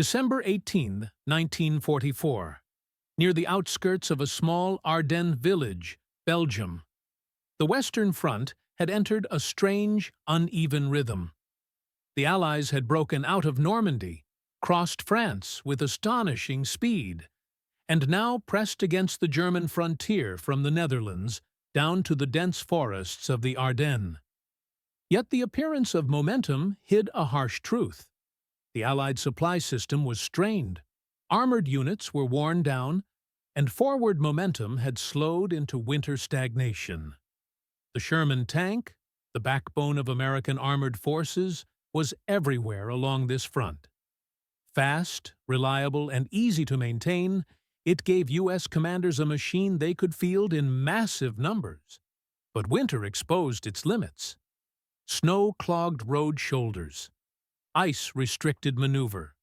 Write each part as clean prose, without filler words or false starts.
December 18, 1944. Near the outskirts of a small Ardennes village, Belgium. The Western Front had entered a strange, uneven rhythm. The Allies had broken out of Normandy, crossed France with astonishing speed, and now pressed against the German frontier from the Netherlands down to the dense forests of the Ardennes. Yet the appearance of momentum hid a harsh truth. The Allied supply system was strained, armored units were worn down, and forward momentum had slowed into winter stagnation. The Sherman tank, the backbone of American armored forces, was everywhere along this front. Fast, reliable, and easy to maintain, it gave U.S. commanders a machine they could field in massive numbers. But winter exposed its limits. Snow clogged road shoulders. Ice restricted maneuver.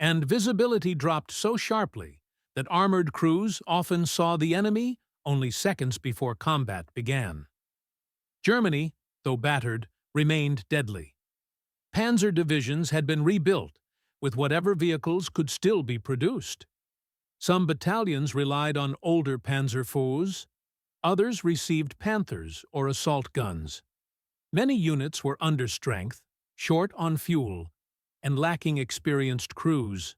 And visibility dropped so sharply that armored crews often saw the enemy only seconds before combat began. Germany, though battered, remained deadly. Panzer divisions had been rebuilt with whatever vehicles could still be produced. Some battalions relied on older Panzer foes, others received Panthers or assault guns. Many units were under strength, short on fuel, and lacking experienced crews.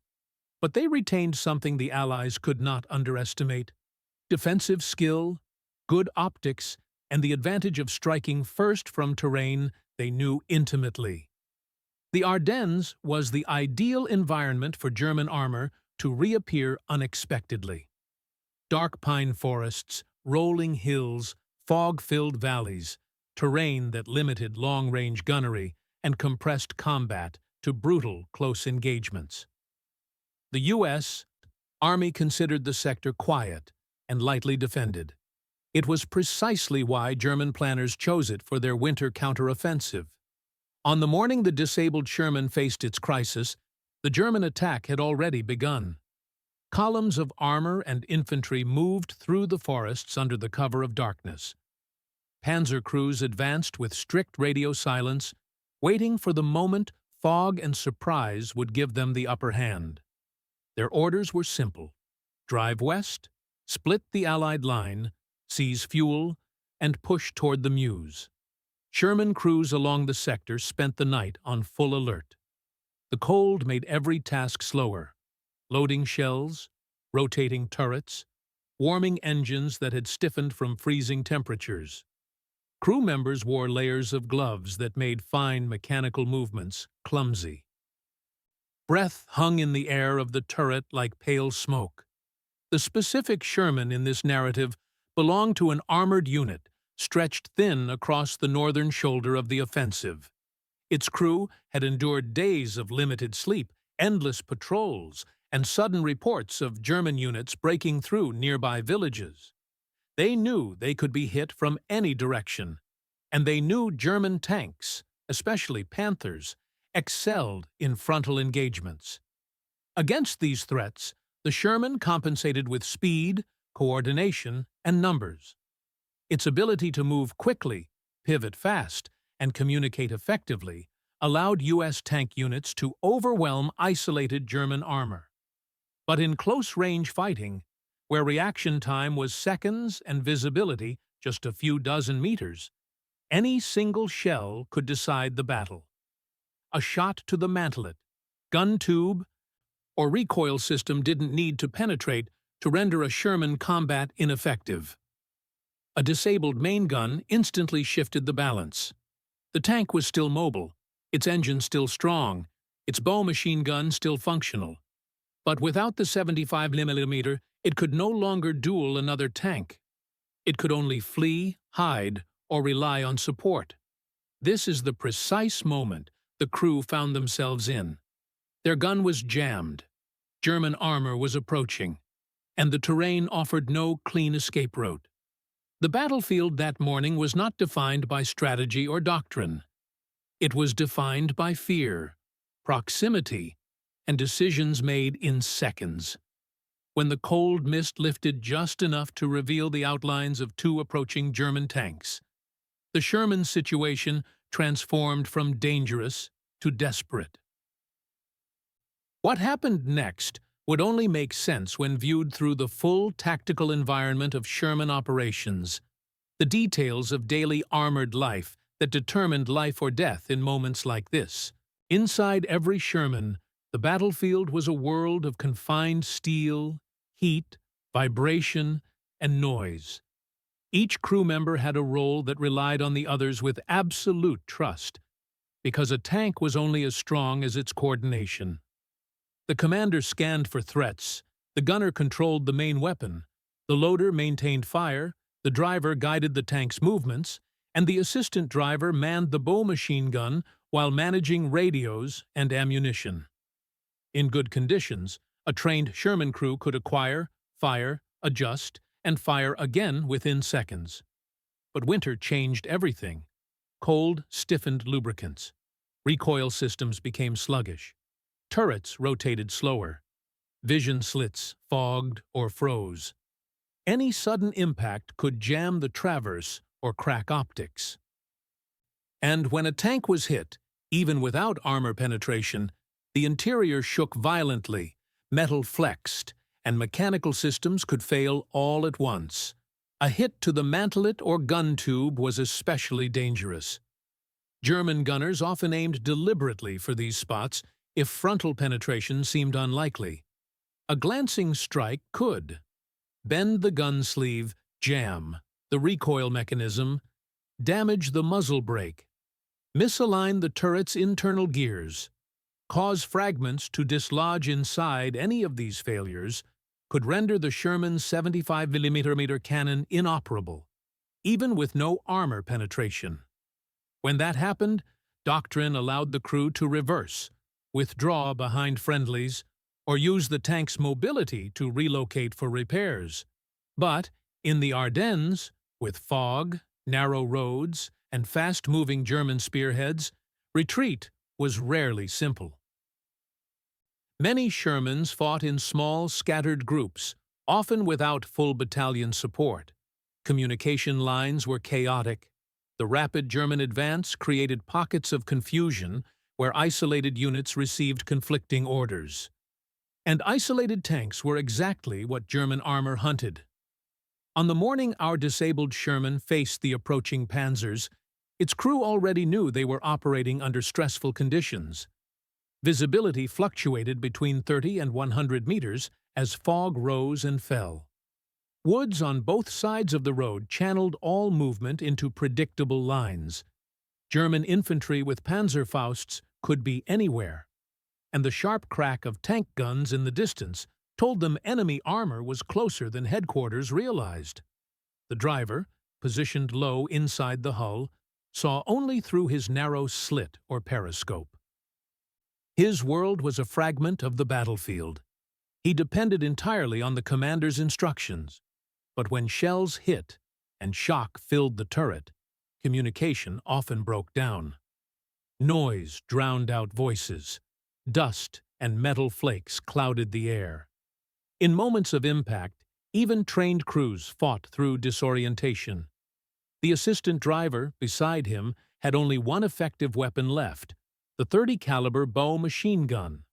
But they retained something the Allies could not underestimate: defensive skill, good optics, and the advantage of striking first from terrain they knew intimately. The Ardennes was the ideal environment for German armor to reappear unexpectedly. Dark pine forests, rolling hills, fog-filled valleys, terrain that limited long-range gunnery and compressed combat to brutal close engagements. The U.S. Army considered the sector quiet and lightly defended. It was precisely why German planners chose it for their winter counteroffensive. On the morning the disabled Sherman faced its crisis, the German attack had already begun. Columns of armor and infantry moved through the forests under the cover of darkness. Panzer crews advanced with strict radio silence, waiting for the moment fog and surprise would give them the upper hand. Their orders were simple: drive west, split the Allied line, seize fuel, and push toward the Meuse. Sherman crews along the sector spent the night on full alert. The cold made every task slower: loading shells, rotating turrets, warming engines that had stiffened from freezing temperatures. Crew members wore layers of gloves that made fine mechanical movements clumsy. Breath hung in the air of the turret like pale smoke. The specific Sherman in this narrative belonged to an armored unit stretched thin across the northern shoulder of the offensive. Its crew had endured days of limited sleep, endless patrols, and sudden reports of German units breaking through nearby villages. They knew they could be hit from any direction, and they knew German tanks, especially Panthers, excelled in frontal engagements. Against these threats, the Sherman compensated with speed, coordination, and numbers. Its ability to move quickly, pivot fast, and communicate effectively allowed U.S. tank units to overwhelm isolated German armor. But in close-range fighting, where reaction time was seconds and visibility just a few dozen meters, any single shell could decide the battle. A shot to the mantelet, gun tube, or recoil system didn't need to penetrate to render a Sherman combat ineffective. A disabled main gun instantly shifted the balance. The tank was still mobile, its engine still strong, its bow machine gun still functional. But without the 75mm, it could no longer duel another tank. It could only flee, hide, or rely on support. This is the precise moment the crew found themselves in. Their gun was jammed, German armor was approaching, and the terrain offered no clean escape route. The battlefield that morning was not defined by strategy or doctrine. It was defined by fear, proximity, and decisions made in seconds. When the cold mist lifted just enough to reveal the outlines of two approaching German tanks, the Sherman situation transformed from dangerous to desperate. What happened next would only make sense when viewed through the full tactical environment of Sherman operations, the details of daily armored life that determined life or death in moments like this. Inside every Sherman, the battlefield was a world of confined steel, heat, vibration, and noise. Each crew member had a role that relied on the others with absolute trust, because a tank was only as strong as its coordination. The commander scanned for threats, the gunner controlled the main weapon, the loader maintained fire, the driver guided the tank's movements, and the assistant driver manned the bow machine gun while managing radios and ammunition. In good conditions, a trained Sherman crew could acquire, fire, adjust, and fire again within seconds. But winter changed everything. Cold stiffened lubricants. Recoil systems became sluggish. Turrets rotated slower. Vision slits fogged or froze. Any sudden impact could jam the traverse or crack optics. And when a tank was hit, even without armor penetration, the interior shook violently, metal flexed, and mechanical systems could fail all at once. A hit to the mantelet or gun tube was especially dangerous. German gunners often aimed deliberately for these spots if frontal penetration seemed unlikely. A glancing strike could bend the gun sleeve, jam the recoil mechanism, damage the muzzle brake, misalign the turret's internal gears, cause fragments to dislodge inside. Any of these failures could render the Sherman's 75mm cannon inoperable, even with no armor penetration. When that happened, doctrine allowed the crew to reverse, withdraw behind friendlies, or use the tank's mobility to relocate for repairs. But in the Ardennes, with fog, narrow roads, and fast-moving German spearheads, retreat was rarely simple. Many Shermans fought in small, scattered groups, often without full battalion support. Communication lines were chaotic. The rapid German advance created pockets of confusion where isolated units received conflicting orders. And isolated tanks were exactly what German armor hunted. On the morning our disabled Sherman faced the approaching Panzers, its crew already knew they were operating under stressful conditions. Visibility fluctuated between 30 and 100 meters as fog rose and fell. Woods on both sides of the road channeled all movement into predictable lines. German infantry with Panzerfausts could be anywhere, and the sharp crack of tank guns in the distance told them enemy armor was closer than headquarters realized. The driver, positioned low inside the hull, saw only through his narrow slit or periscope. His world was a fragment of the battlefield. He depended entirely on the commander's instructions. But when shells hit and shock filled the turret, communication often broke down. Noise drowned out voices. Dust and metal flakes clouded the air. In moments of impact, even trained crews fought through disorientation. The assistant driver, beside him, had only one effective weapon left, the .30 caliber bow machine gun.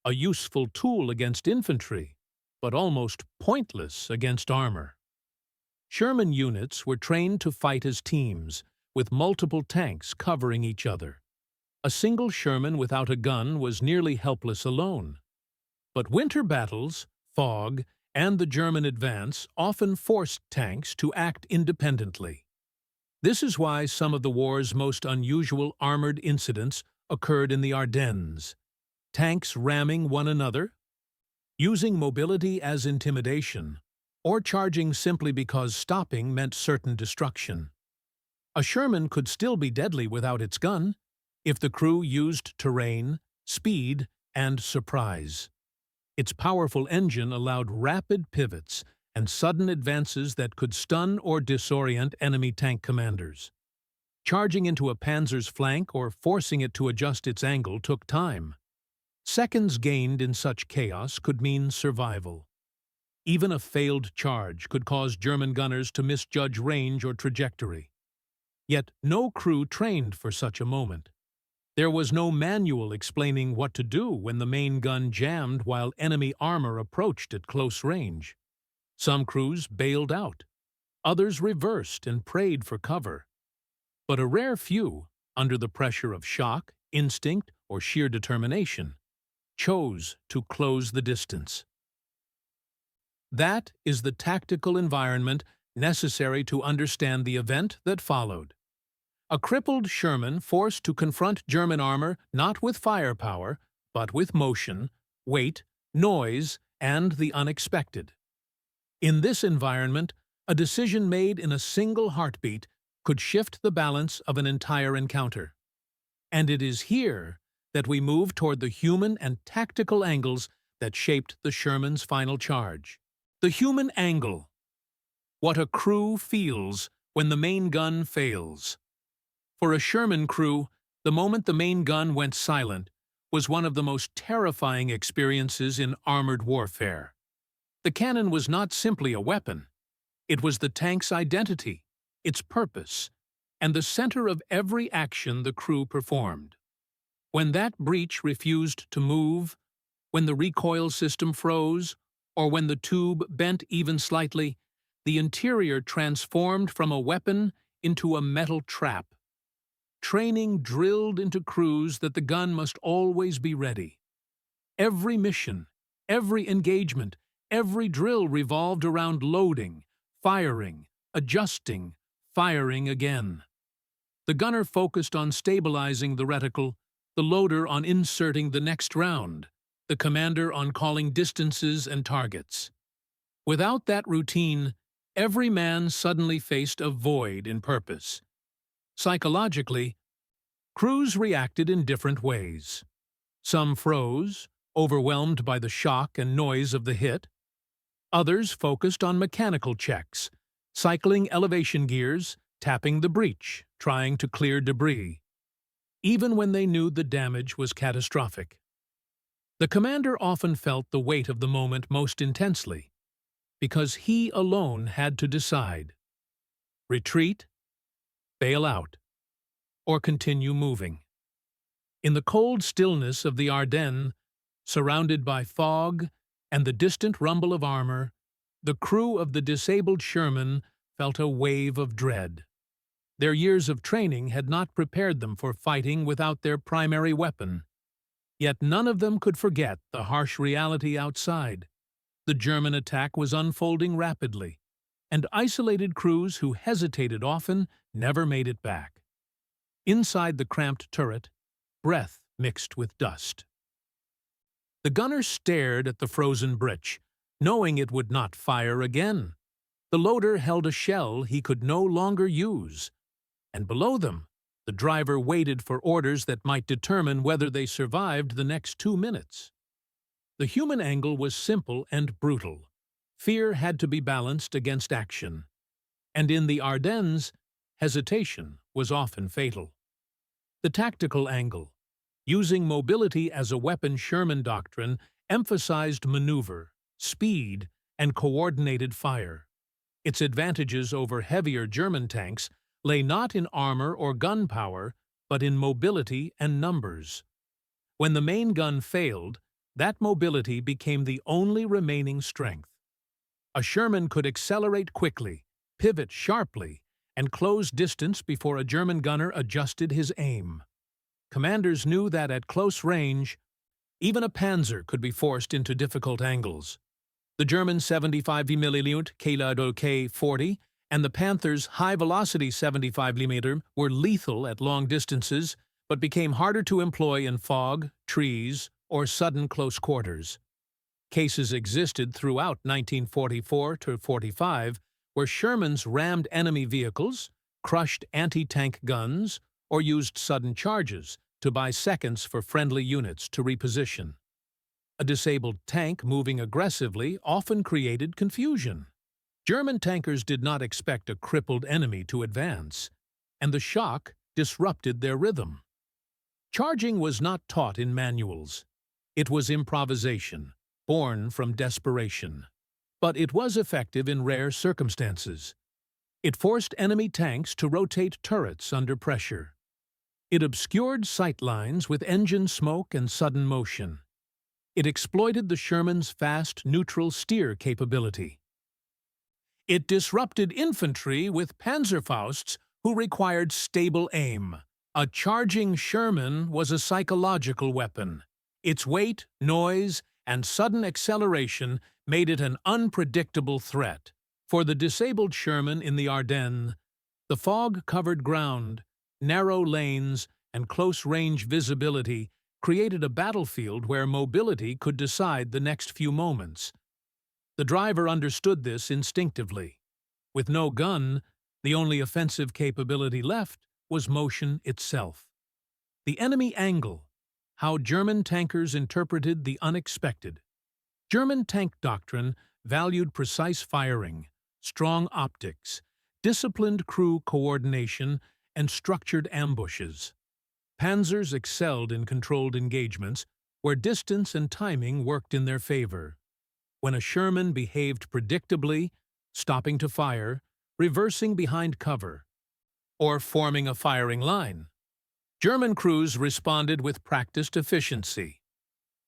A useful tool against infantry, but almost pointless against armor. Sherman units were trained to fight as teams, with multiple tanks covering each other. A single Sherman without a gun was nearly helpless alone. But winter battles, fog, and the German advance often forced tanks to act independently. This is why some of the war's most unusual armored incidents occurred in the Ardennes. Tanks ramming one another, using mobility as intimidation, or charging simply because stopping meant certain destruction. A Sherman could still be deadly without its gun, if the crew used terrain, speed, and surprise. Its powerful engine allowed rapid pivots and sudden advances that could stun or disorient enemy tank commanders. Charging into a Panzer's flank or forcing it to adjust its angle took time. Seconds gained in such chaos could mean survival. Even a failed charge could cause German gunners to misjudge range or trajectory. Yet no crew trained for such a moment. There was no manual explaining what to do when the main gun jammed while enemy armor approached at close range. Some crews bailed out. Others reversed and prayed for cover. But a rare few, under the pressure of shock, instinct, or sheer determination, chose to close the distance. That is the tactical environment necessary to understand the event that followed. A crippled Sherman forced to confront German armor not with firepower, but with motion, weight, noise, and the unexpected. In this environment, a decision made in a single heartbeat could shift the balance of an entire encounter. And it is here that we move toward the human and tactical angles that shaped the Sherman's final charge. The human angle. What a crew feels when the main gun fails. For a Sherman crew, the moment the main gun went silent was one of the most terrifying experiences in armored warfare. The cannon was not simply a weapon. It was the tank's identity, its purpose, and the center of every action the crew performed. When that breech refused to move, when the recoil system froze, or when the tube bent even slightly, the interior transformed from a weapon into a metal trap. Training drilled into crews that the gun must always be ready. Every mission, every engagement, every drill revolved around loading, firing, adjusting, firing again. The gunner focused on stabilizing the reticle, the loader on inserting the next round, the commander on calling distances and targets. Without that routine, every man suddenly faced a void in purpose. Psychologically, crews reacted in different ways. Some froze, overwhelmed by the shock and noise of the hit. Others focused on mechanical checks, cycling elevation gears, tapping the breech, trying to clear debris, even when they knew the damage was catastrophic. The commander often felt the weight of the moment most intensely, because he alone had to decide: retreat, bail out, or continue moving. In the cold stillness of the Ardennes, surrounded by fog and the distant rumble of armor, the crew of the disabled Sherman felt a wave of dread. Their years of training had not prepared them for fighting without their primary weapon. Yet none of them could forget the harsh reality outside. The German attack was unfolding rapidly, and isolated crews who hesitated often never made it back. Inside the cramped turret, breath mixed with dust. The gunner stared at the frozen breech, knowing it would not fire again. The loader held a shell he could no longer use, and below them, the driver waited for orders that might determine whether they survived the next 2 minutes. The human angle was simple and brutal. Fear had to be balanced against action. And in the Ardennes, hesitation was often fatal. The tactical angle, using mobility as a weapon Sherman doctrine, emphasized maneuver, speed, and coordinated fire. Its advantages over heavier German tanks lay not in armor or gun power, but in mobility and numbers. When the main gun failed, that mobility became the only remaining strength. A Sherman could accelerate quickly, pivot sharply, and close distance before a German gunner adjusted his aim. Commanders knew that at close range, even a Panzer could be forced into difficult angles. The German 75 mm K-Lado K-40 and the Panther's high-velocity 75 mm were lethal at long distances, but became harder to employ in fog, trees, or sudden close quarters. Cases existed throughout 1944–45 where Shermans rammed enemy vehicles, crushed anti-tank guns, or used sudden charges to buy seconds for friendly units to reposition. A disabled tank moving aggressively often created confusion. German tankers did not expect a crippled enemy to advance, and the shock disrupted their rhythm. Charging was not taught in manuals. It was improvisation, born from desperation. But it was effective in rare circumstances. It forced enemy tanks to rotate turrets under pressure. It obscured sight lines with engine smoke and sudden motion. It exploited the Sherman's fast neutral steer capability. It disrupted infantry with Panzerfausts who required stable aim. A charging Sherman was a psychological weapon. Its weight, noise, and sudden acceleration made it an unpredictable threat. For the disabled Sherman in the Ardennes, the fog-covered ground, narrow lanes, and close-range visibility created a battlefield where mobility could decide the next few moments. The driver understood this instinctively. With no gun, the only offensive capability left was motion itself. The enemy angle, how German tankers interpreted the unexpected. German tank doctrine valued precise firing, strong optics, disciplined crew coordination, and structured ambushes. Panzers excelled in controlled engagements, where distance and timing worked in their favor. When a Sherman behaved predictably, stopping to fire, reversing behind cover, or forming a firing line, German crews responded with practiced efficiency.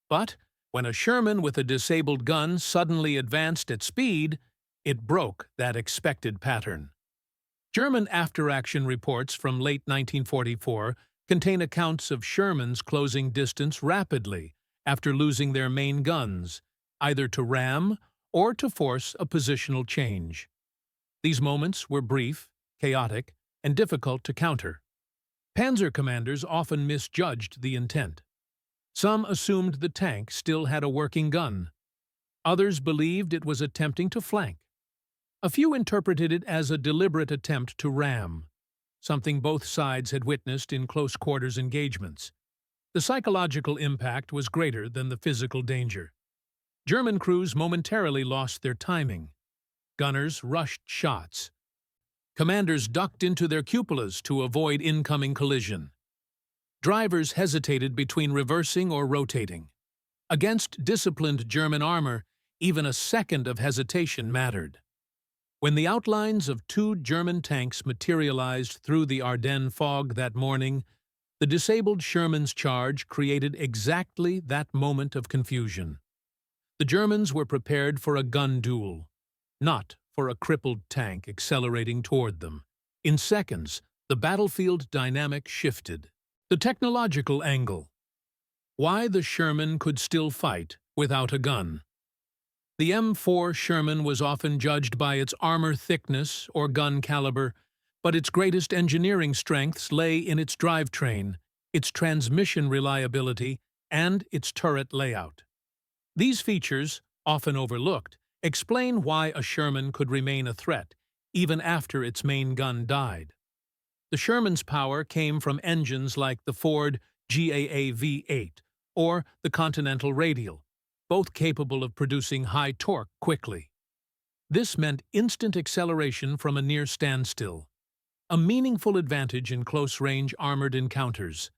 But when a Sherman with a disabled gun suddenly advanced at speed, it broke that expected pattern. German after-action reports from late 1944 contain accounts of Shermans closing distance rapidly after losing their main guns, either to ram or to force a positional change. These moments were brief, chaotic, and difficult to counter. Panzer commanders often misjudged the intent. Some assumed the tank still had a working gun. Others believed it was attempting to flank. A few interpreted it as a deliberate attempt to ram, something both sides had witnessed in close-quarters engagements. The psychological impact was greater than the physical danger. German crews momentarily lost their timing. Gunners rushed shots. Commanders ducked into their cupolas to avoid incoming collision. Drivers hesitated between reversing or rotating. Against disciplined German armor, even a second of hesitation mattered. When the outlines of two German tanks materialized through the Ardennes fog that morning, the disabled Sherman's charge created exactly that moment of confusion. The Germans were prepared for a gun duel, not for a crippled tank accelerating toward them. In seconds, the battlefield dynamic shifted. The technological angle. Why the Sherman could still fight without a gun. The M4 Sherman was often judged by its armor thickness or gun caliber, but its greatest engineering strengths lay in its drivetrain, its transmission reliability, and its turret layout. These features, often overlooked, explain why a Sherman could remain a threat even after its main gun died. The Sherman's power came from engines like the Ford GAA V8 or the Continental Radial, both capable of producing high torque quickly. This meant instant acceleration from a near standstill, a meaningful advantage in close-range armored encounters.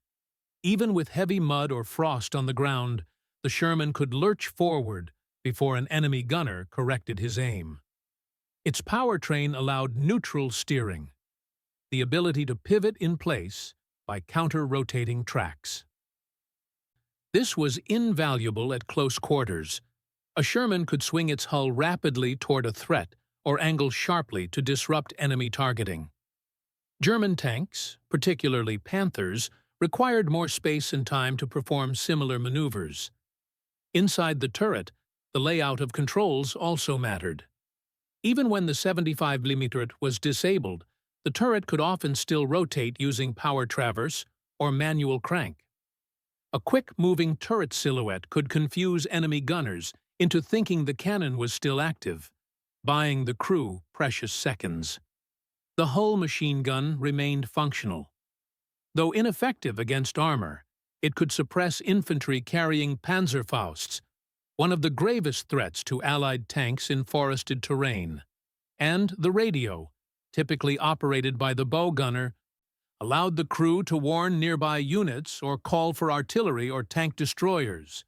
Even with heavy mud or frost on the ground, the Sherman could lurch forward before an enemy gunner corrected his aim. Its powertrain allowed neutral steering, the ability to pivot in place by counter-rotating tracks. This was invaluable at close quarters. A Sherman could swing its hull rapidly toward a threat or angle sharply to disrupt enemy targeting. German tanks, particularly Panthers, required more space and time to perform similar maneuvers. Inside the turret, the layout of controls also mattered. Even when the 75mm was disabled, the turret could often still rotate using power traverse or manual crank. A quick-moving turret silhouette could confuse enemy gunners into thinking the cannon was still active, buying the crew precious seconds. The hull machine gun remained functional. Though ineffective against armor, it could suppress infantry carrying Panzerfausts, one of the gravest threats to Allied tanks in forested terrain. And the radio, typically operated by the bow gunner, allowed the crew to warn nearby units or call for artillery or tank destroyers.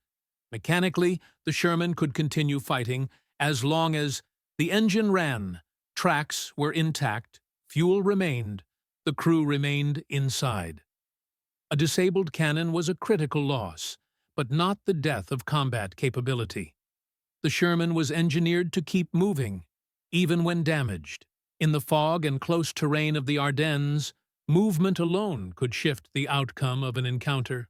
Mechanically, the Sherman could continue fighting as long as the engine ran, tracks were intact, fuel remained, the crew remained inside. A disabled cannon was a critical loss, but not the death of combat capability. The Sherman was engineered to keep moving, even when damaged. In the fog and close terrain of the Ardennes, movement alone could shift the outcome of an encounter.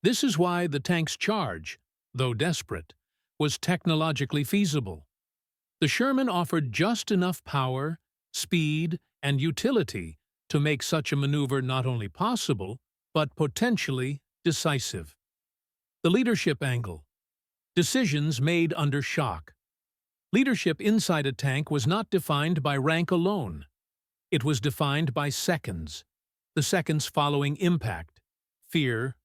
This is why the tank's charge, though desperate, was technologically feasible. The Sherman offered just enough power, speed, and utility to make such a maneuver not only possible, but potentially decisive. The leadership angle. Decisions made under shock. Leadership inside a tank was not defined by rank alone. It was defined by seconds, the seconds following impact, fear,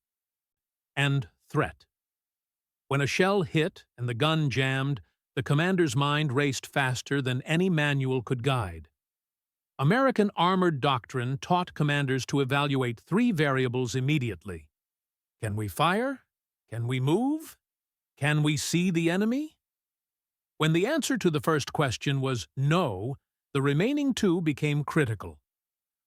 and threat. When a shell hit and the gun jammed, the commander's mind raced faster than any manual could guide. American armored doctrine taught commanders to evaluate three variables immediately. Can we fire? Can we move? Can we see the enemy? When the answer to the first question was no, the remaining two became critical.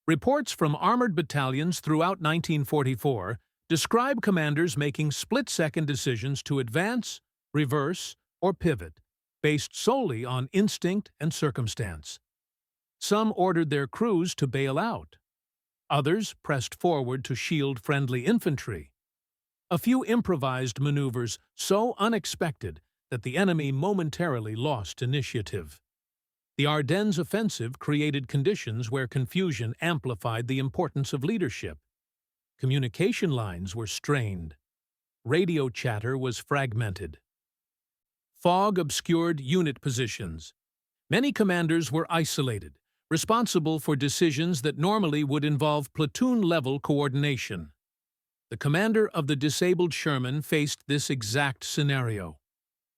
Reports from armored battalions throughout 1944 describe commanders making split-second decisions to advance, reverse, or pivot, based solely on instinct and circumstance. Some ordered their crews to bail out. Others pressed forward to shield friendly infantry. A few improvised maneuvers so unexpected that the enemy momentarily lost initiative. The Ardennes offensive created conditions where confusion amplified the importance of leadership. Communication lines were strained. Radio chatter was fragmented. Fog obscured unit positions. Many commanders were isolated, responsible for decisions that normally would involve platoon-level coordination. The commander of the disabled Sherman faced this exact scenario.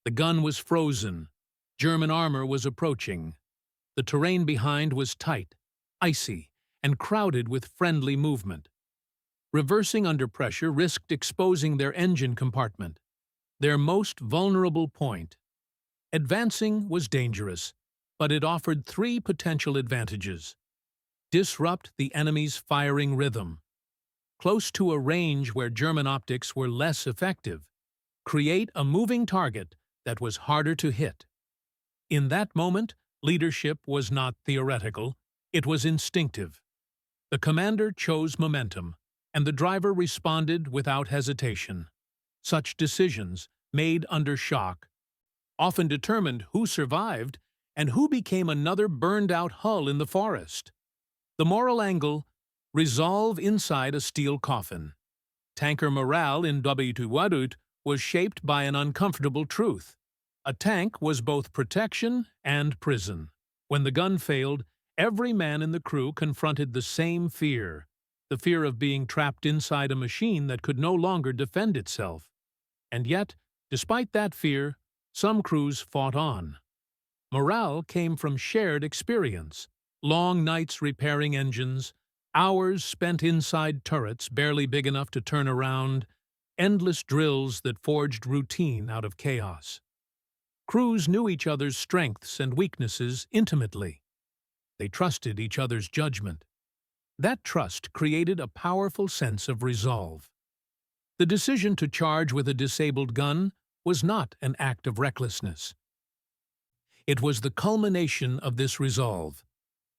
The gun was frozen. German armor was approaching. The terrain behind was tight, icy, and crowded with friendly movement. Reversing under pressure risked exposing their engine compartment, their most vulnerable point. Advancing was dangerous, but it offered three potential advantages. Disrupt the enemy's firing rhythm. Close to a range where German optics were less effective. Create a moving target that was harder to hit. In that moment, leadership was not theoretical, it was instinctive. The commander chose momentum, and the driver responded without hesitation. Such decisions, made under shock, often determined who survived and who became another burned-out hull in the forest. The moral angle: resolve inside a steel coffin. Tanker morale in W2 was shaped by an uncomfortable truth. A tank was both protection and prison. When the gun failed, every man in the crew confronted the same fear, the fear of being trapped inside a machine that could no longer defend itself. And yet, despite that fear, some crews fought on. Morale came from shared experience: long nights repairing engines, hours spent inside turrets barely big enough to turn around, endless drills that forged routine out of chaos. Crews knew each other's strengths and weaknesses intimately. They trusted each other's judgment. That trust created a powerful sense of resolve. The decision to charge with a disabled gun was not an act of recklessness. It was the culmination of this resolve.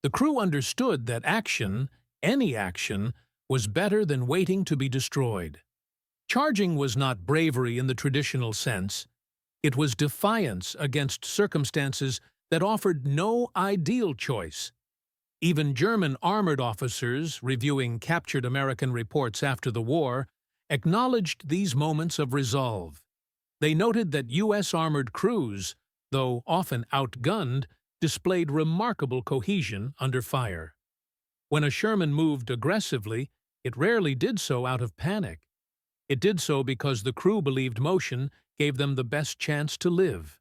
The crew understood that action, any action, was better than waiting to be destroyed. Charging was not bravery in the traditional sense. It was defiance against circumstances that offered no ideal choice. Even German armored officers, reviewing captured American reports after the war, acknowledged these moments of resolve. They noted that U.S. armored crews, though often outgunned, displayed remarkable cohesion under fire. When a Sherman moved aggressively, it rarely did so out of panic. It did so because the crew believed motion gave them the best chance to live.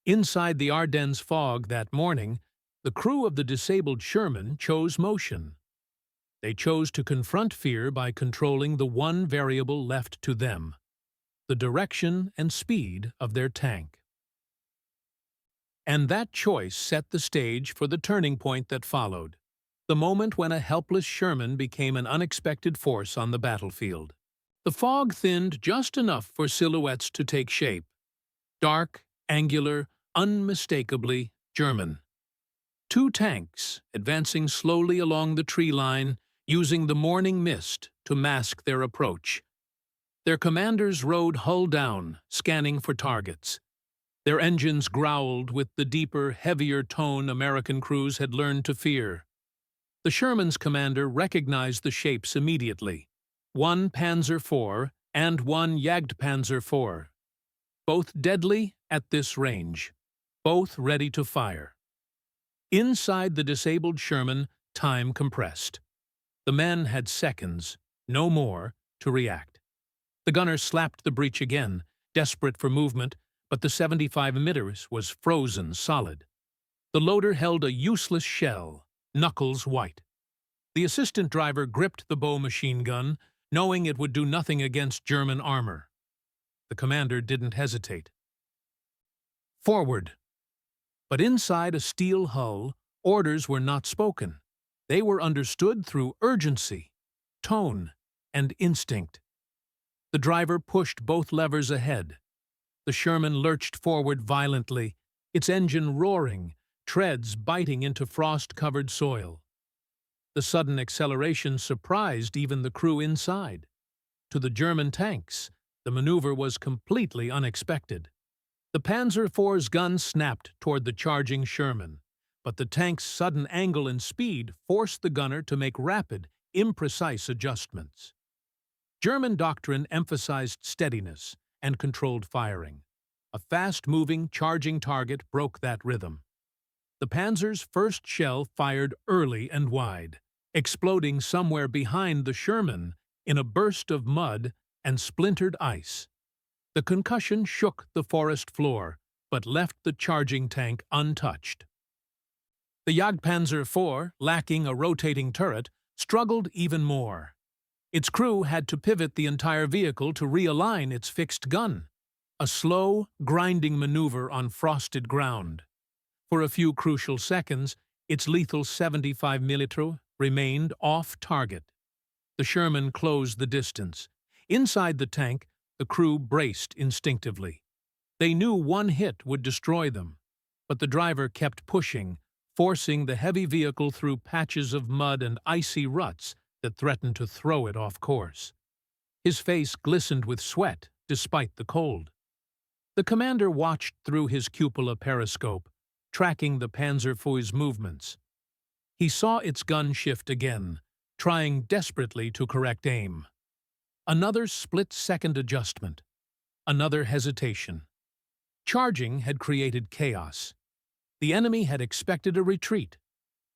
Inside the Ardennes fog that morning, the crew of the disabled Sherman chose motion. They chose to confront fear by controlling the one variable left to them: the direction and speed of their tank. And that choice set the stage for the turning point that followed. the moment when a helpless Sherman became an unexpected force on the battlefield. The fog thinned just enough for silhouettes to take shape. Dark, angular, unmistakably German. Two tanks, advancing slowly along the tree line, using the morning mist to mask their approach. Their commanders rode hull down, scanning for targets. Their engines growled with the deeper, heavier tone American crews had learned to fear. The Sherman's commander recognized the shapes immediately. One Panzer IV and one Jagdpanzer IV. Both deadly at this range. Both ready to fire. Inside the disabled Sherman, time compressed. The men had seconds, no more, to react. The gunner slapped the breech again, desperate for movement, but the 75mm was frozen solid. The loader held a useless shell, knuckles white. The assistant driver gripped the bow machine gun, knowing it would do nothing against German armor. The commander didn't hesitate. Forward! But inside a steel hull, orders were not spoken. They were understood through urgency, tone, and instinct. The driver pushed both levers ahead. The Sherman lurched forward violently, its engine roaring, treads biting into frost-covered soil. The sudden acceleration surprised even the crew inside. To the German tanks, the maneuver was completely unexpected. The Panzer IV's gun snapped toward the charging Sherman, but the tank's sudden angle and speed forced the gunner to make rapid, imprecise adjustments. German doctrine emphasized steadiness and controlled firing. A fast-moving, charging target broke that rhythm. The Panzer's first shell fired early and wide, exploding somewhere behind the Sherman in a burst of mud and splintered ice. The concussion shook the forest floor, but left the charging tank untouched. The Jagdpanzer IV, lacking a rotating turret, struggled even more. Its crew had to pivot the entire vehicle to realign its fixed gun. A slow, grinding maneuver on frosted ground. For a few crucial seconds, its lethal 75mm remained off target. The Sherman closed the distance. Inside the tank, the crew braced instinctively. They knew one hit would destroy them, but the driver kept pushing, forcing the heavy vehicle through patches of mud and icy ruts that threatened to throw it off course. His face glistened with sweat despite the cold. The commander watched through his cupola periscope, tracking the Panzer IV's movements. He saw its gun shift again, trying desperately to correct aim. Another split-second adjustment. Another hesitation. Charging had created chaos. The enemy had expected a retreat,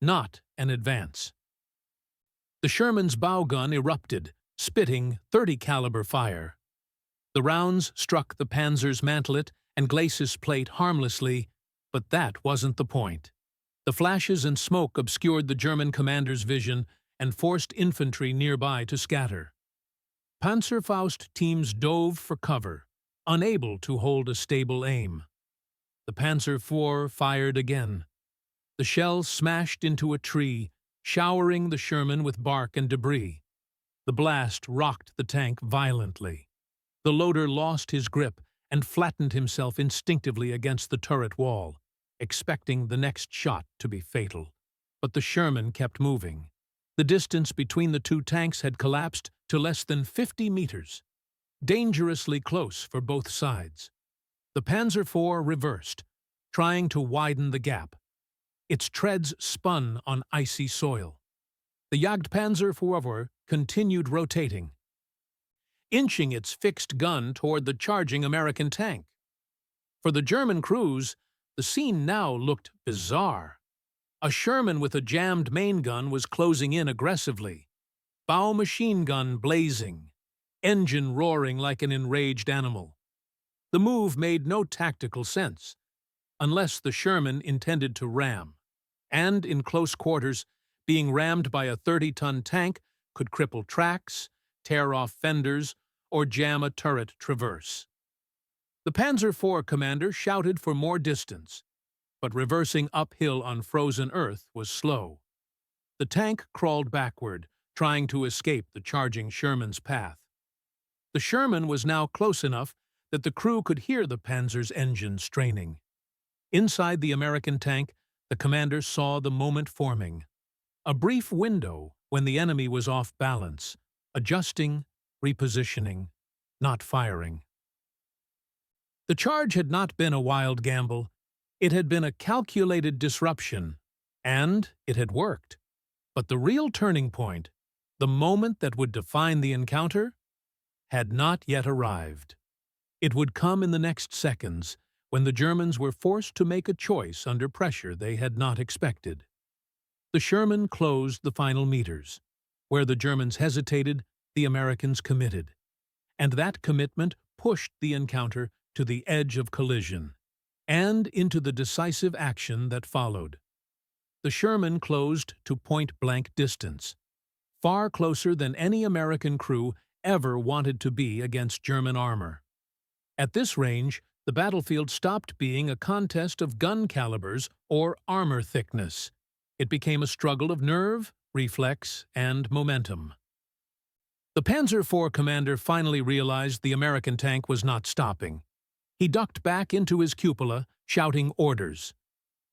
not an advance. The Sherman's bow gun erupted, spitting .30-caliber fire. The rounds struck the Panzer's mantlet and glacis plate harmlessly, but that wasn't the point. The flashes and smoke obscured the German commander's vision and forced infantry nearby to scatter. Panzerfaust teams dove for cover, unable to hold a stable aim. The Panzer IV fired again. The shell smashed into a tree, showering the Sherman with bark and debris. The blast rocked the tank violently. The loader lost his grip and flattened himself instinctively against the turret wall, expecting the next shot to be fatal. But the Sherman kept moving. The distance between the two tanks had collapsed to less than 50 meters, dangerously close for both sides. The Panzer IV reversed, trying to widen the gap. Its treads spun on icy soil. The Jagdpanzer IV continued rotating, inching its fixed gun toward the charging American tank. For the German crews, the scene now looked bizarre. A Sherman with a jammed main gun was closing in aggressively, bow machine gun blazing, engine roaring like an enraged animal. The move made no tactical sense, unless the Sherman intended to ram, and in close quarters, being rammed by a 30-ton tank could cripple tracks, tear off fenders, or jam a turret traverse. The Panzer IV commander shouted for more distance, but reversing uphill on frozen earth was slow. The tank crawled backward, trying to escape the charging Sherman's path. The Sherman was now close enough that the crew could hear the Panzer's engine straining. Inside the American tank, the commander saw the moment forming. A brief window when the enemy was off balance, adjusting, repositioning, not firing. The charge had not been a wild gamble. It had been a calculated disruption, and it had worked. But the real turning point, the moment that would define the encounter, had not yet arrived. It would come in the next seconds, when the Germans were forced to make a choice under pressure they had not expected. The Sherman closed the final meters. Where the Germans hesitated, the Americans committed. And that commitment pushed the encounter to the edge of collision, and into the decisive action that followed. The Sherman closed to point-blank distance, far closer than any American crew ever wanted to be against German armor. At this range, the battlefield stopped being a contest of gun calibers or armor thickness. It became a struggle of nerve, reflex, and momentum. The Panzer IV commander finally realized the American tank was not stopping. He ducked back into his cupola, shouting orders.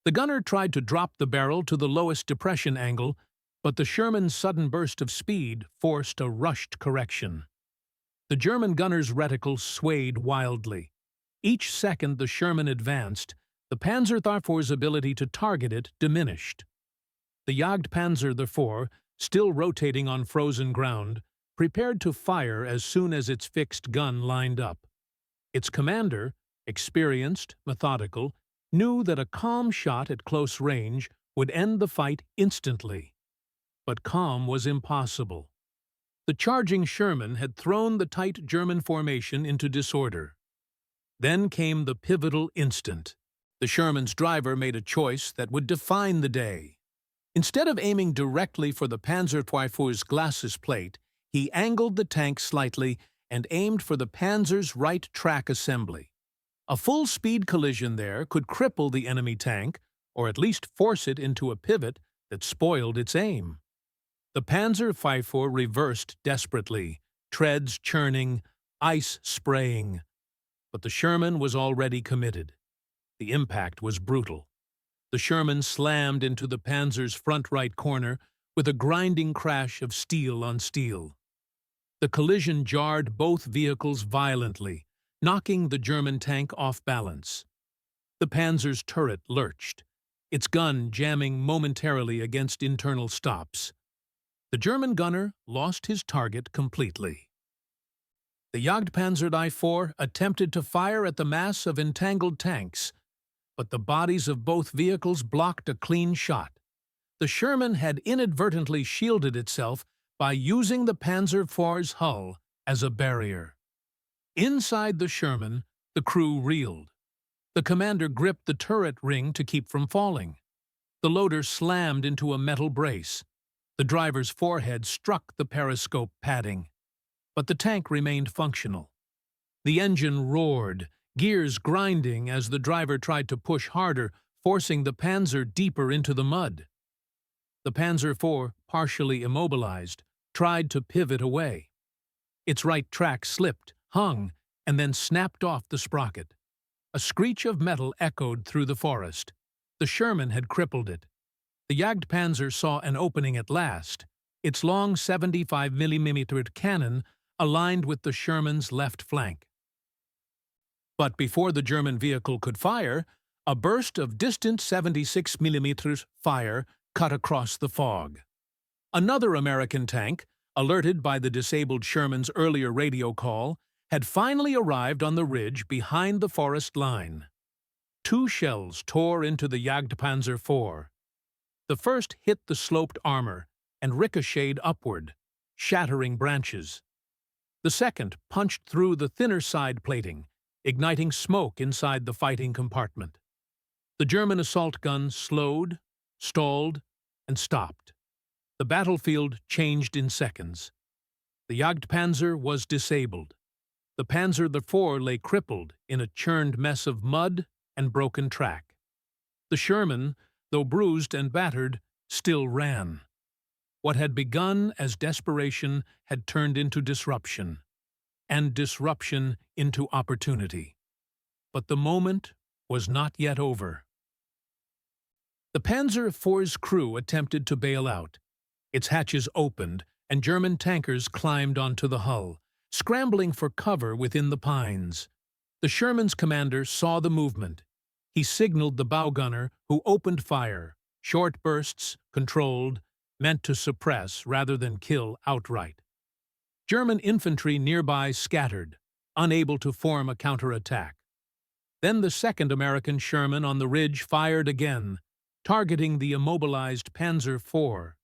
The gunner tried to drop the barrel to the lowest depression angle, but the Sherman's sudden burst of speed forced a rushed correction. The German gunner's reticle swayed wildly. Each second the Sherman advanced, the Panzer IV's ability to target it diminished. The Jagdpanzer IV, still rotating on frozen ground, prepared to fire as soon as its fixed gun lined up. Its commander, experienced, methodical, knew that a calm shot at close range would end the fight instantly. But calm was impossible. The charging Sherman had thrown the tight German formation into disorder. Then came the pivotal instant. The Sherman's driver made a choice that would define the day. Instead of aiming directly for the Panzer IV's glacis plate, he angled the tank slightly and aimed for the Panzer's right track assembly. A full-speed collision there could cripple the enemy tank, or at least force it into a pivot that spoiled its aim. The Panzer IV reversed desperately, treads churning, ice spraying. But the Sherman was already committed. The impact was brutal. The Sherman slammed into the Panzer's front right corner with a grinding crash of steel on steel. The collision jarred both vehicles violently, knocking the German tank off balance. The Panzer's turret lurched, its gun jamming momentarily against internal stops. The German gunner lost his target completely. The Jagdpanzer IV attempted to fire at the mass of entangled tanks, but the bodies of both vehicles blocked a clean shot. The Sherman had inadvertently shielded itself by using the Panzer IV's hull as a barrier. Inside the Sherman, the crew reeled. The commander gripped the turret ring to keep from falling. The loader slammed into a metal brace. The driver's forehead struck the periscope padding. But the tank remained functional. The engine roared, gears grinding as the driver tried to push harder, forcing the Panzer deeper into the mud. The Panzer IV, partially immobilized, tried to pivot away. Its right track slipped, hung, and then snapped off the sprocket. A screech of metal echoed through the forest. The Sherman had crippled it. The Jagdpanzer saw an opening at last, its long 75mm cannon aligned with the Sherman's left flank. But before the German vehicle could fire, a burst of distant 76mm fire cut across the fog. Another American tank, alerted by the disabled Sherman's earlier radio call, had finally arrived on the ridge behind the forest line. 2 shells tore into the Jagdpanzer IV. The first hit the sloped armor and ricocheted upward, shattering branches. The second punched through the thinner side plating, igniting smoke inside the fighting compartment. The German assault gun slowed, stalled, and stopped. The battlefield changed in seconds. The Jagdpanzer was disabled. The Panzer IV lay crippled in a churned mess of mud and broken track. The Sherman, though bruised and battered, still ran. What had begun as desperation had turned into disruption, and disruption into opportunity. But the moment was not yet over. The Panzer IV's crew attempted to bail out. Its hatches opened, and German tankers climbed onto the hull, scrambling for cover within the pines. The Sherman's commander saw the movement. He signaled the bow gunner, who opened fire, short bursts, controlled, meant to suppress rather than kill outright. German infantry nearby scattered, unable to form a counterattack. Then the second American Sherman on the ridge fired again, targeting the immobilized Panzer IV.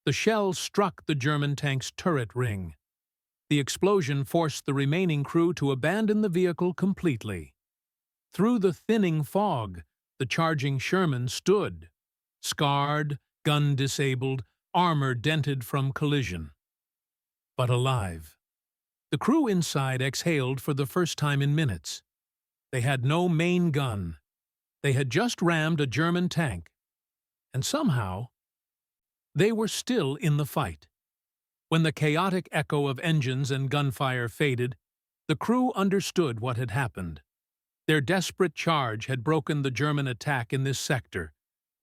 The shell struck the German tank's turret ring. The explosion forced the remaining crew to abandon the vehicle completely. Through the thinning fog, the charging Sherman stood, scarred, gun disabled, armor dented from collision, but alive. The crew inside exhaled for the first time in minutes. They had no main gun. They had just rammed a German tank. And somehow, they were still in the fight. When the chaotic echo of engines and gunfire faded, the crew understood what had happened. Their desperate charge had broken the German attack in this sector,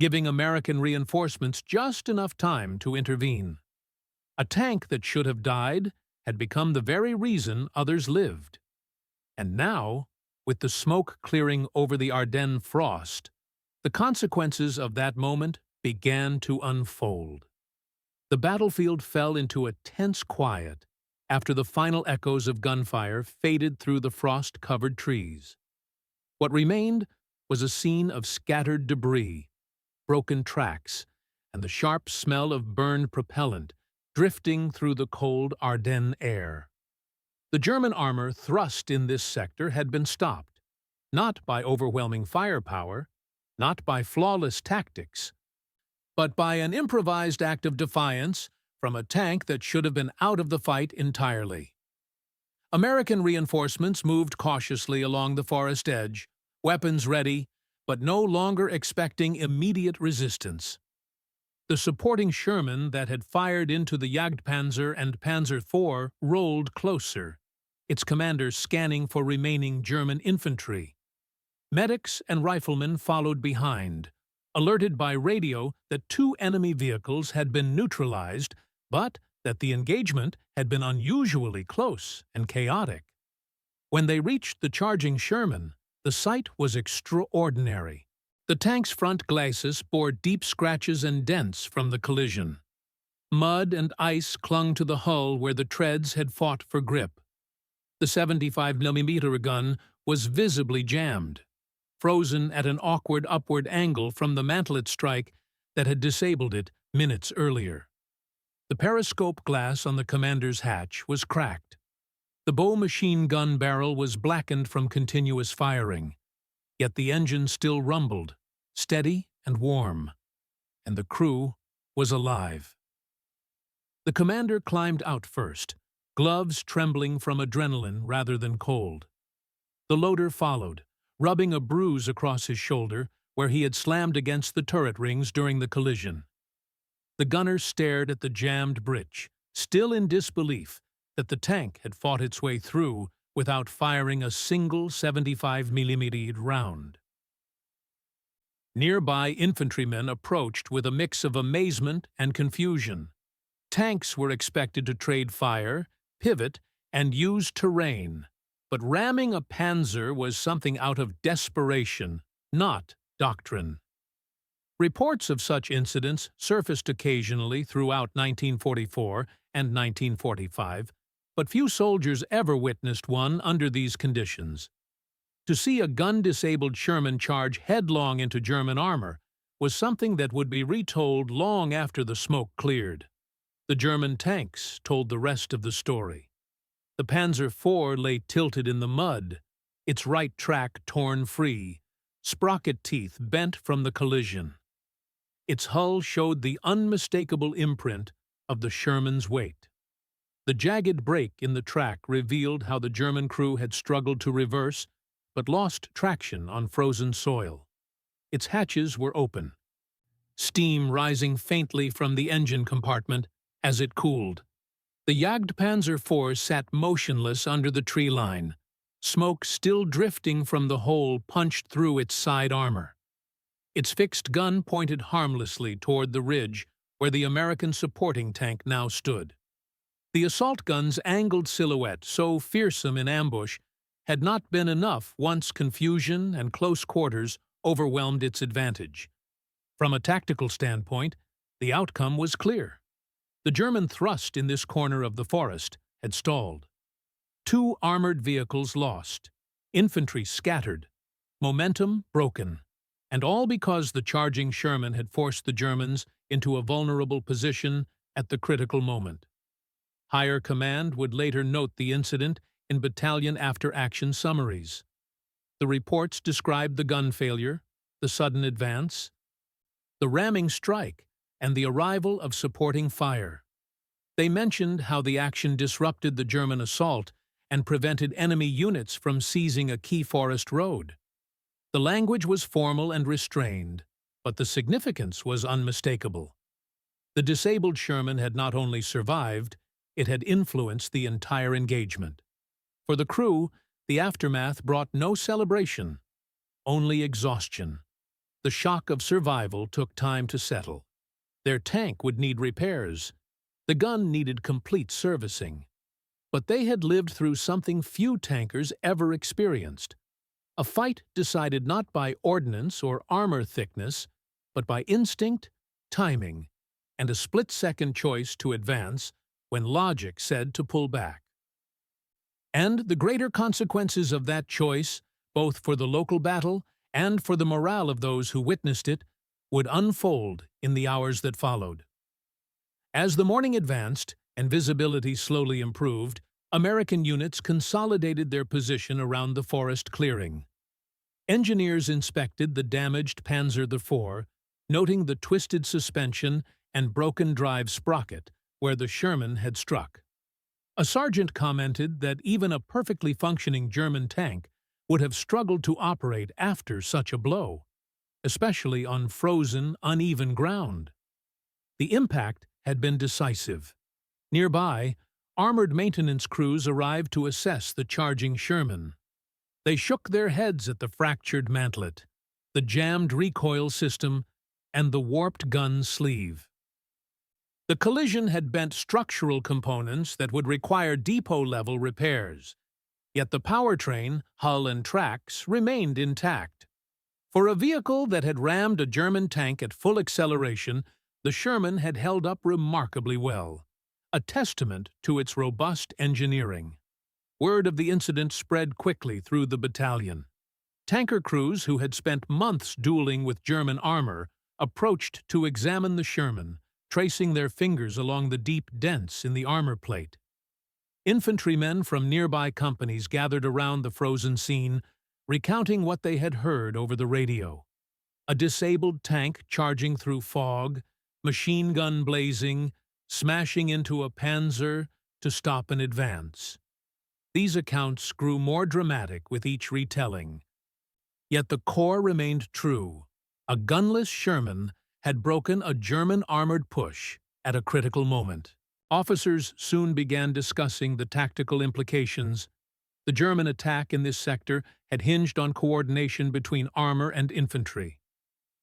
giving American reinforcements just enough time to intervene. A tank that should have died had become the very reason others lived. And now, with the smoke clearing over the Ardennes frost, the consequences of that moment began to unfold. The battlefield fell into a tense quiet after the final echoes of gunfire faded through the frost-covered trees. What remained was a scene of scattered debris, broken tracks, and the sharp smell of burned propellant drifting through the cold Ardennes air. The German armor thrust in this sector had been stopped, not by overwhelming firepower, not by flawless tactics, but by an improvised act of defiance from a tank that should have been out of the fight entirely. American reinforcements moved cautiously along the forest edge, weapons ready, but no longer expecting immediate resistance. The supporting Sherman that had fired into the Jagdpanzer and Panzer IV rolled closer, its commander scanning for remaining German infantry. Medics and riflemen followed behind, alerted by radio that 2 enemy vehicles had been neutralized, but that the engagement had been unusually close and chaotic. When they reached the charging Sherman, the sight was extraordinary. The tank's front glacis bore deep scratches and dents from the collision. Mud and ice clung to the hull where the treads had fought for grip. The 75mm gun was visibly jammed, frozen at an awkward upward angle from the mantlet strike that had disabled it minutes earlier. The periscope glass on the commander's hatch was cracked. The bow machine gun barrel was blackened from continuous firing, yet the engine still rumbled, steady and warm, and the crew was alive. The commander climbed out first, gloves trembling from adrenaline rather than cold. The loader followed, rubbing a bruise across his shoulder where he had slammed against the turret rings during the collision. The gunner stared at the jammed breech, still in disbelief that the tank had fought its way through without firing a single 75mm round. Nearby infantrymen approached with a mix of amazement and confusion. Tanks were expected to trade fire, pivot, and use terrain, but ramming a Panzer was something out of desperation, not doctrine. Reports of such incidents surfaced occasionally throughout 1944 and 1945, but few soldiers ever witnessed one under these conditions. To see a gun-disabled Sherman charge headlong into German armor was something that would be retold long after the smoke cleared. The German tanks told the rest of the story. The Panzer IV lay tilted in the mud, its right track torn free, sprocket teeth bent from the collision. Its hull showed the unmistakable imprint of the Sherman's weight. The jagged break in the track revealed how the German crew had struggled to reverse, but lost traction on frozen soil. Its hatches were open, steam rising faintly from the engine compartment, As it cooled, the Jagdpanzer IV sat motionless under the tree line, smoke still drifting from the hole punched through its side armor. Its fixed gun pointed harmlessly toward the ridge where the American supporting tank now stood. The assault gun's angled silhouette, so fearsome in ambush, had not been enough once confusion and close quarters overwhelmed its advantage. From a tactical standpoint, the outcome was clear. The German thrust in this corner of the forest had stalled. 2 armored vehicles lost, infantry scattered, momentum broken, and all because the charging Sherman had forced the Germans into a vulnerable position at the critical moment. Higher command would later note the incident in battalion after-action summaries. The reports described the gun failure, the sudden advance, the ramming strike, and the arrival of supporting fire. They mentioned how the action disrupted the German assault and prevented enemy units from seizing a key forest road. The language was formal and restrained, but the significance was unmistakable. The disabled Sherman had not only survived, it had influenced the entire engagement. For the crew, the aftermath brought no celebration, only exhaustion. The shock of survival took time to settle. Their tank would need repairs. The gun needed complete servicing. But they had lived through something few tankers ever experienced. A fight decided not by ordnance or armor thickness, but by instinct, timing, and a split-second choice to advance when logic said to pull back. And the greater consequences of that choice, both for the local battle and for the morale of those who witnessed it, would unfold in the hours that followed. As the morning advanced and visibility slowly improved, American units consolidated their position around the forest clearing. Engineers inspected the damaged Panzer IV, noting the twisted suspension and broken drive sprocket where the Sherman had struck. A sergeant commented that even a perfectly functioning German tank would have struggled to operate after such a blow, especially on frozen, uneven ground. The impact had been decisive. Nearby, armored maintenance crews arrived to assess the charging Sherman. They shook their heads at the fractured mantlet, the jammed recoil system, and the warped gun sleeve. The collision had bent structural components that would require depot-level repairs, yet the powertrain, hull, and tracks remained intact. For a vehicle that had rammed a German tank at full acceleration, the Sherman had held up remarkably well, a testament to its robust engineering. Word of the incident spread quickly through the battalion. Tanker crews who had spent months dueling with German armor approached to examine the Sherman, tracing their fingers along the deep dents in the armor plate. Infantrymen from nearby companies gathered around the frozen scene, recounting what they had heard over the radio. A disabled tank charging through fog, machine gun blazing, smashing into a Panzer to stop an advance. These accounts grew more dramatic with each retelling. Yet the core remained true. A gunless Sherman had broken a German armored push at a critical moment. Officers soon began discussing the tactical implications. The German attack in this sector had hinged on coordination between armor and infantry.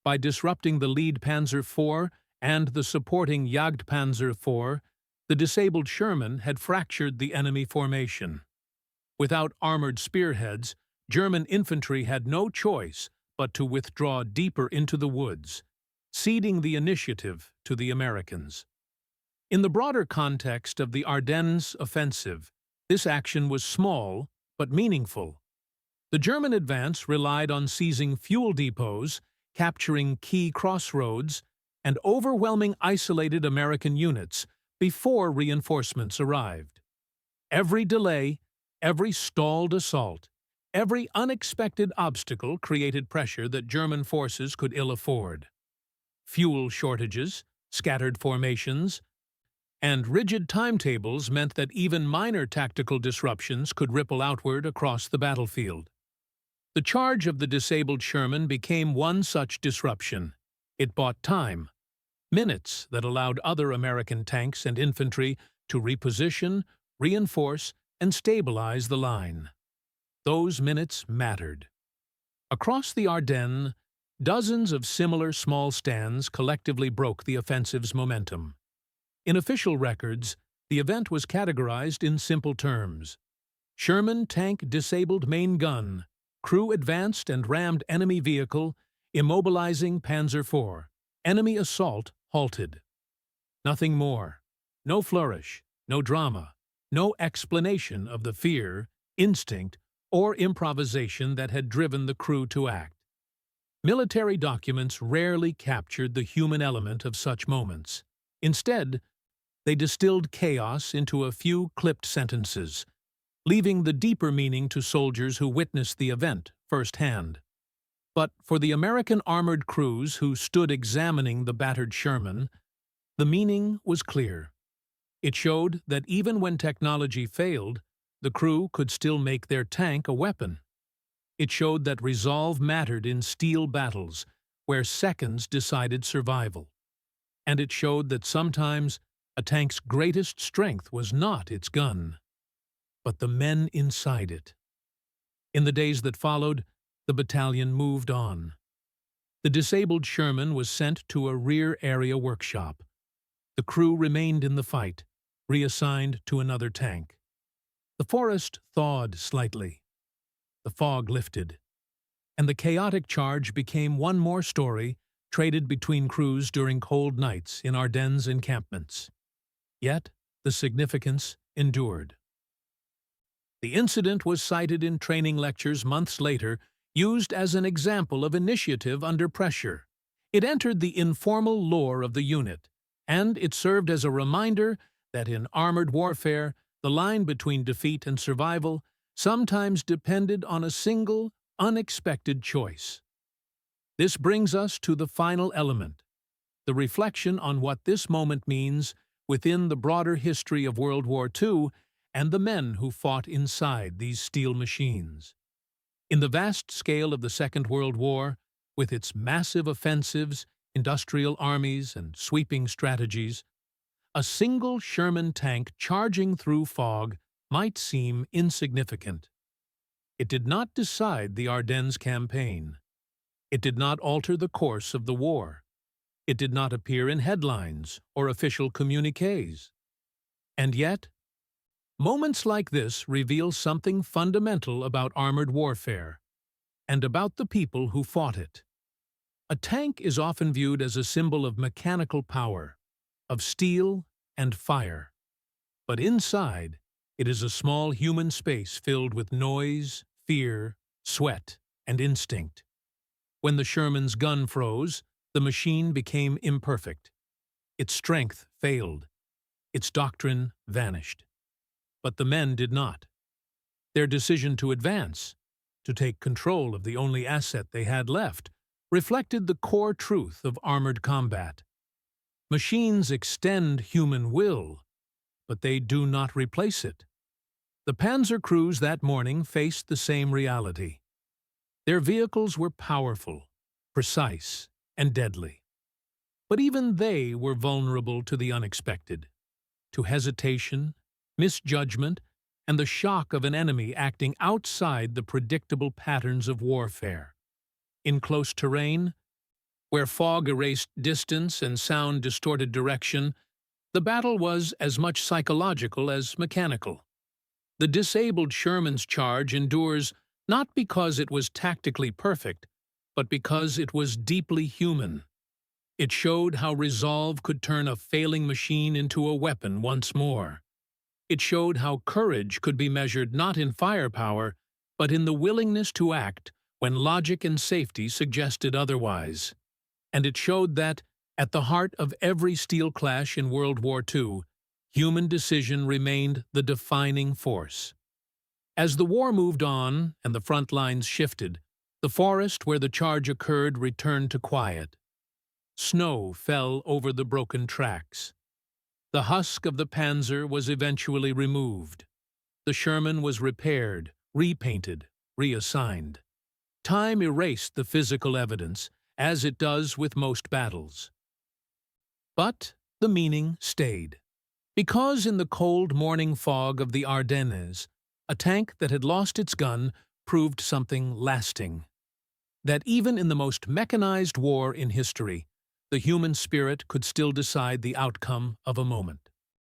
By disrupting the lead Panzer IV and the supporting Jagdpanzer IV, the disabled Sherman had fractured the enemy formation. Without armored spearheads, German infantry had no choice but to withdraw deeper into the woods, ceding the initiative to the Americans. In the broader context of the Ardennes offensive, this action was small but meaningful. The German advance relied on seizing fuel depots, capturing key crossroads, and overwhelming isolated American units before reinforcements arrived. Every delay, every stalled assault, every unexpected obstacle created pressure that German forces could ill afford. Fuel shortages, scattered formations, and rigid timetables meant that even minor tactical disruptions could ripple outward across the battlefield. The charge of the disabled Sherman became one such disruption. It bought time. Minutes that allowed other American tanks and infantry to reposition, reinforce, and stabilize the line. Those minutes mattered. Across the Ardennes, dozens of similar small stands collectively broke the offensive's momentum. In official records, the event was categorized in simple terms: Sherman tank disabled main gun, crew advanced and rammed enemy vehicle, immobilizing Panzer IV, enemy assault halted. Nothing more. No flourish, no drama, no explanation of the fear, instinct, or improvisation that had driven the crew to act. Military documents rarely captured the human element of such moments. Instead, they distilled chaos into a few clipped sentences, leaving the deeper meaning to soldiers who witnessed the event firsthand. But for the American armored crews who stood examining the battered Sherman, the meaning was clear. It showed that even when technology failed, the crew could still make their tank a weapon. It showed that resolve mattered in steel battles, where seconds decided survival. And it showed that sometimes a tank's greatest strength was not its gun, but the men inside it. In the days that followed, the battalion moved on. The disabled Sherman was sent to a rear area workshop. The crew remained in the fight, reassigned to another tank. The forest thawed slightly. The fog lifted, and the chaotic charge became one more story traded between crews during cold nights in Ardennes encampments. Yet, the significance endured. The incident was cited in training lectures months later, used as an example of initiative under pressure. It entered the informal lore of the unit, and it served as a reminder that in armored warfare, the line between defeat and survival sometimes depended on a single, unexpected choice. This brings us to the final element, the reflection on what this moment means within the broader history of World War II and the men who fought inside these steel machines. In the vast scale of the Second World War, with its massive offensives, industrial armies, and sweeping strategies, a single Sherman tank charging through fog might seem insignificant. It did not decide the Ardennes campaign. It did not alter the course of the war. It did not appear in headlines or official communiques. And yet, moments like this reveal something fundamental about armored warfare and about the people who fought it. A tank is often viewed as a symbol of mechanical power, of steel and fire. But inside, it is a small human space filled with noise, fear, sweat, and instinct. When the Sherman's gun froze, the machine became imperfect. Its strength failed. Its doctrine vanished. But the men did not. Their decision to advance, to take control of the only asset they had left, reflected the core truth of armored combat. Machines extend human will, but they do not replace it. The Panzer crews that morning faced the same reality. Their vehicles were powerful, precise, and deadly. But even they were vulnerable to the unexpected, to hesitation, misjudgment, and the shock of an enemy acting outside the predictable patterns of warfare. In close terrain, where fog erased distance and sound distorted direction, the battle was as much psychological as mechanical. The disabled Sherman's charge endures not because it was tactically perfect, but because it was deeply human. It showed how resolve could turn a failing machine into a weapon once more. It showed how courage could be measured not in firepower, but in the willingness to act when logic and safety suggested otherwise. And it showed that, at the heart of every steel clash in World War II, human decision remained the defining force. As the war moved on and the front lines shifted, the forest where the charge occurred returned to quiet. Snow fell over the broken tracks. The husk of the Panzer was eventually removed. The Sherman was repaired, repainted, reassigned. Time erased the physical evidence, as it does with most battles. But the meaning stayed. Because in the cold morning fog of the Ardennes, a tank that had lost its gun proved something lasting. That even in the most mechanized war in history, the human spirit could still decide the outcome of a moment.